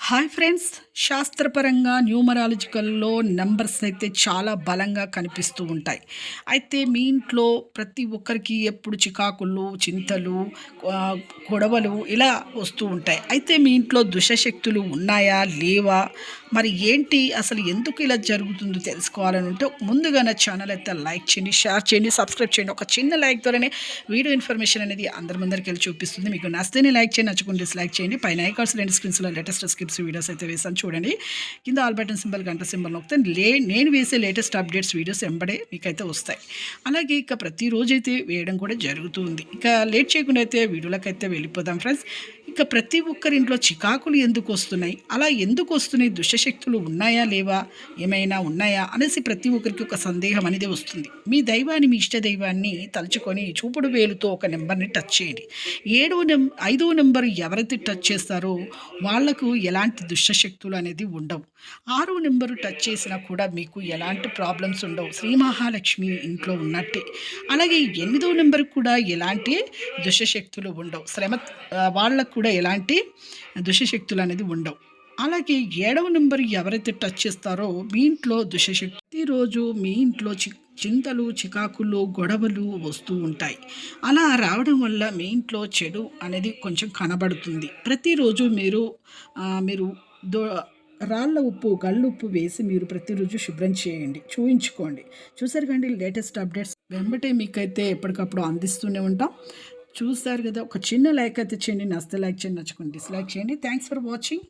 Hi friends, శాస్త్రపరంగా న్యూమరాలజికల్లో numbers అయితే చాలా బలంగా కనిపిస్తూ ఉంటాయి. అయితే మీ ఇంట్లో ప్రతి ఒక్కరికి ఎప్పుడు చికాకులు, చింతలు, ఆహ్, గొడవలు ఇలా వస్తూ ఉంటాయి. అయితే మీ ఇంట్లో దుష్టశక్తులు ఉన్నాయా? లేవా? మరి ఏంటి అసలు ఎందుకు ఇలా జరుగుతుందో తెలుసుకోవాలని ఉంటే ముందుగా నా ఛానల్ అయితే లైక్ చేయండి, షేర్ చేయండి, సబ్స్క్రైబ్ చేయండి. ఒక చిన్న లైక్ ద్వారానే వీడియో ఇన్ఫర్మేషన్ అనేది అందరి ముందరికి వెళ్ళి చూపిస్తుంది. మీకు నచ్చితేనే లైక్ చేయండి, నచ్చకుండా డిస్లైక్ చేయండి. పైన ఐకాన్స్ రెండు స్క్రీన్స్లో లేటెస్ట్ స్క్రిప్ట్స్ వీడియోస్ అయితే వేసాను చూడండి. కింద ఆల్ బటన్ సింబల్, గంట సింబల్ నొక్కితే నేను వేసే లేటెస్ట్ అప్డేట్స్ వీడియోస్ ఎంబడే మీకైతే వస్తాయి. అలాగే ఇక ప్రతిరోజు అయితే వేయడం కూడా జరుగుతుంది. ఇక లేట్ చేయకుండా అయితే వీడియోలకైతే వెళ్ళిపోదాం ఫ్రెండ్స్. ఇక ప్రతి ఒక్కరింట్లో చికాకులు ఎందుకు వస్తున్నాయి, అలా ఎందుకు వస్తున్నాయి, దుష్టశక్తులు ఉన్నాయా లేవా, ఏమైనా ఉన్నాయా అనేసి ప్రతి ఒక్కరికి ఒక సందేహం అనేది వస్తుంది. మీ దైవాన్ని, మీ ఇష్ట దైవాన్ని తలుచుకొని చూపుడు వేలుతో ఒక నెంబర్ని టచ్ చేయండి. 5వ నెంబర్ ఎవరైతే టచ్ చేస్తారో వాళ్లకు ఎలాంటి దుష్టశక్తులు అనేది ఉండవు. 6వ నెంబరు టచ్ చేసినా కూడా మీకు ఎలాంటి ప్రాబ్లమ్స్ ఉండవు. శ్రీ మహాలక్ష్మి ఇంట్లో ఉన్నట్టే. అలాగే 8వ నెంబర్ కూడా ఎలాంటి దుష్టశక్తులు ఉండవు. వాళ్ళకు కూడా ఎలాంటి దుష్టశక్తులు అనేది ఉండవు. అలాగే 7వ నెంబర్ ఎవరైతే టచ్ చేస్తారో మీ ఇంట్లో దుష్టశక్తి రోజు మీ ఇంట్లో చింతలు, చికాకులు, గొడవలు వస్తూ ఉంటాయి. అలా రావడం వల్ల మీ ఇంట్లో చెడు అనేది కొంచెం కనబడుతుంది. ప్రతిరోజు మీరు మీరు దో రాళ్ళ ఉప్పు, గల్లుప్పు వేసి మీరు ప్రతిరోజు శుభ్రం చేయండి, చూయించుకోండి. చూసారు కండి లేటెస్ట్ అప్డేట్స్ వెంబటే మీకైతే ఎప్పటికప్పుడు అందిస్తూనే ఉంటాం. చూస్తారు కదా, ఒక చిన్న లైక్ అయితే చేయండి, నచ్చితే లైక్ చేయండి, నచ్చకుండా డిస్లైక్ చేయండి. Thanks for watching.